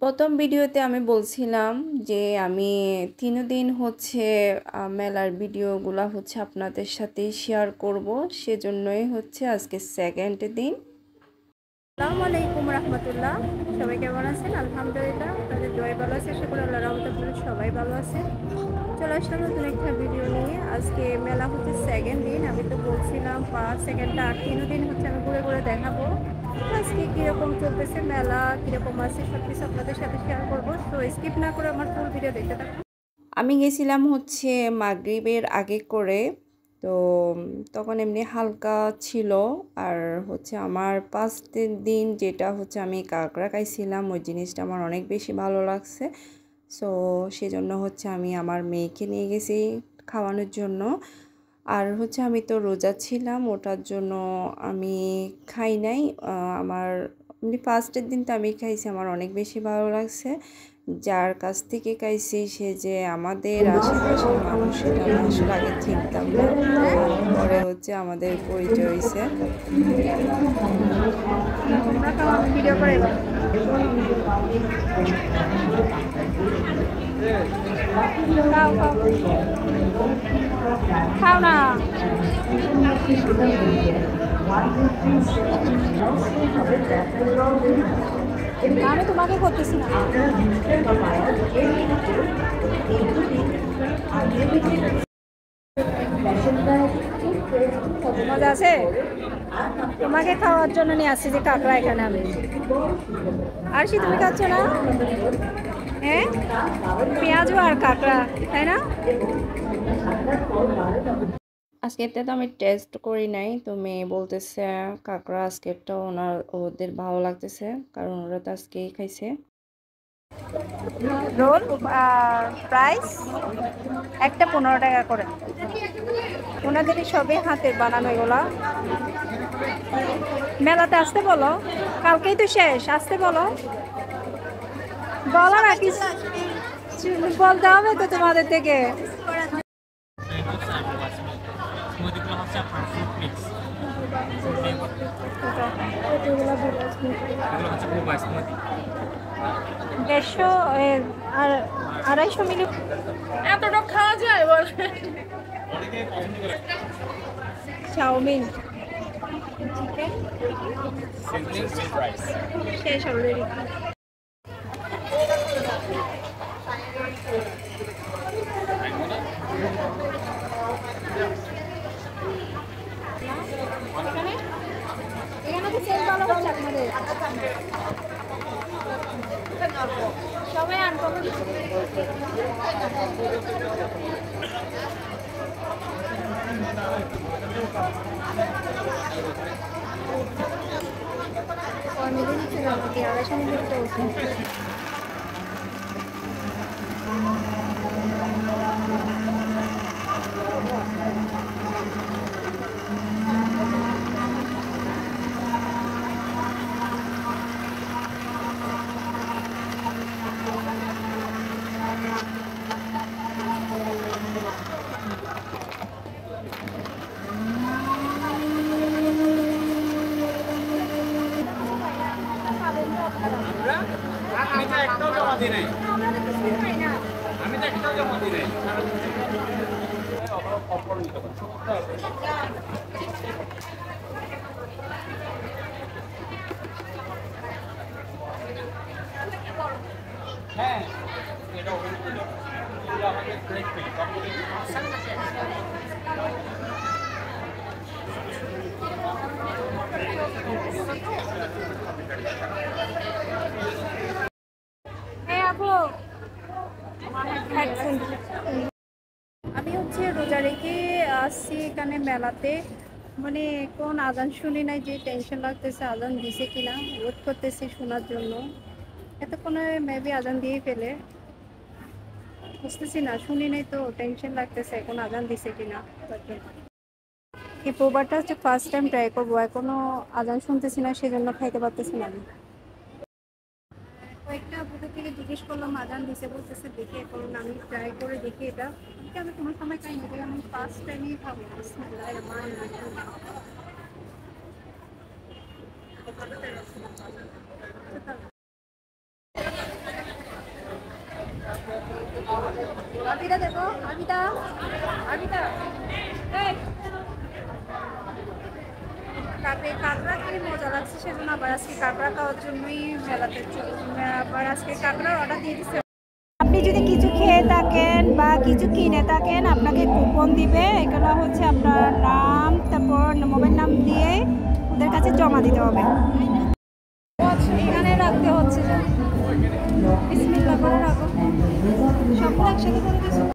প্রথম ভিডিওতে আমি বলছিলাম যে আমি 3 দিন হচ্ছে মেলার ভিডিওগুলো হচ্ছে আপনাদের সাথে শেয়ার করব, সেজন্যই হচ্ছে আজকে সেকেন্ড দিন। আসসালামু আলাইকুম রাহমাতুল্লাহ। সবাই কেমন আছেন? আলহামদুলিল্লাহ, আপনাদের দোয়ায় ভালো আছে। শুকর আল্লাহর রহমতে আপনারা সবাই ভালো আছেন। চলে আসলাম নতুন একটা ভিডিও নিয়ে। আজকে মেলা হচ্ছে সেকেন্ড দিন। আমি তো বলছিলাম ফার্স্ট সেকেন্ড আর 3 দিন হচ্ছে আমি ঘুরে ঘুরে দেখাবো। আজকে কীরকম চলতেছে মেলা, কীরকম আছে সব কিছু আপনাদের সাথে শেয়ার করবো। তো স্কিপ না করে আমার ফুল ভিডিও দেখতে থাকুন। আমি গেছিলাম হচ্ছে মাগরিবের আগে করে, তো তখন এমনি হালকা ছিল। আর হচ্ছে আমার 5 দিন যেটা হচ্ছে আমি কাঁকড়া খাইছিলাম, ওই জিনিসটা আমার অনেক বেশি ভালো লাগছে। সো সেজন্য হচ্ছে আমি আমার মেয়েকে নিয়ে গেছি খাওয়ানোর জন্য। আর হচ্ছে আমি তো রোজা ছিলাম, ওটার জন্য আমি খাই নাই। আমার এমনি ফার্স্টের দিন তো আমি খাইছি, আমার অনেক বেশি ভালো লাগছে। যার কাছ থেকে খাইছি সে যে আমাদের আশেপাশের মানুষ, সেটা আমি আসলে আগে চিনতাম না, পরে হচ্ছে আমাদের পরিচয় হয়েছে। ভিডিও করে খাও না। আমি তোমাকে করতেছি না। মজা আছে? তোমাকে খাওয়ার জন্য নিয়ে আসছি যে কাঁকড়া এখানে আমি। আর কি তুমি খাচ্ছ না? হ্যাঁ, পেঁয়াজও আর কাঁকড়া, তাই না? আজকেরটা তো আমি টেস্ট করি নাই, তো মেয়ে বলতেছে কাঁকড়া আজকেরটা ওদের ভালো লাগতেছে, কারণ ওরা তো আজকেই খাইছে। রোল প্রাইস একটা 15 টাকা করে। ওনাদেরই সবই হাতের বানানো এগুলা। মেলাতে আসতে বলো, কালকেই তো শেষ, আসতে বলো। বলো না কিছু, বলতে হবে তো তোমাদের থেকে। দেড়শো আর 250 মিলি এতটা খাওয়া যায় বল? চাউমিন, চিকেন শেষ অলরেডি। এখানে তো সেল ভালো হচ্ছে আপনাদের, সবাই আনকমন। মিলে নিচ্ছে না আমাকে, 250 মিলি তো। আমি তো একটাও জমা দিই নাই। হ্যাঁ, এটা আমাদের ব্রেক পেয়ে আমি হচ্ছে রোজা রেখে আসছি এখানে মেলাতে। মানে কোন আজান শুনি নাই, যে টেনশন লাগতেছে আজান দিছে কিনা, ওয়েট করতেছি শোনার জন্য। এতক্ষণে মেবি আজান দিয়ে ফেলে, বুঝতেছি না, শুনি নাই তো টেনশন লাগতেছে এখন আজান দিছে কিনা। এই প্রোবারটা হচ্ছে ফার্স্ট টাইম ট্রাই করবো, এখনো আজান শুনতেছি না, সেজন্য খাইতে পারতেছি না আমি। কয়েকটা আপুদের থেকে জিজ্ঞেস করলাম আজান দিছে, বলতেছে দেখি, এখন আমি ট্রাই করে দেখি এটা। আমি কোনো সময় খাই না, আমি ফার্স্ট টাইমই খাবো। বিসমিল্লাহির রহমানির রহিম। আবিদা দেখো, আবিদা, আবিদা, এই কাঁকড়া খেয়ে মজা লাগছে, সেজন্য আবার আজকে কাঁকড়া খাওয়ার জন্যই মেলাতে আবার আজকে কাঁকড়ার অর্ডার দিয়ে দিচ্ছে। আপনি যদি কিছু খেয়ে থাকেন বা কিছু কিনে থাকেন আপনাকে কুপন দিবে, এগুলো হচ্ছে আপনার নাম তারপর মোবাইল নাম দিয়ে ওদের কাছে জমা দিতে হবে। এখানে রাখতে হচ্ছে, বিসমিল্লাহ করে রাখো, সব একসাথে করে দিচ্ছি।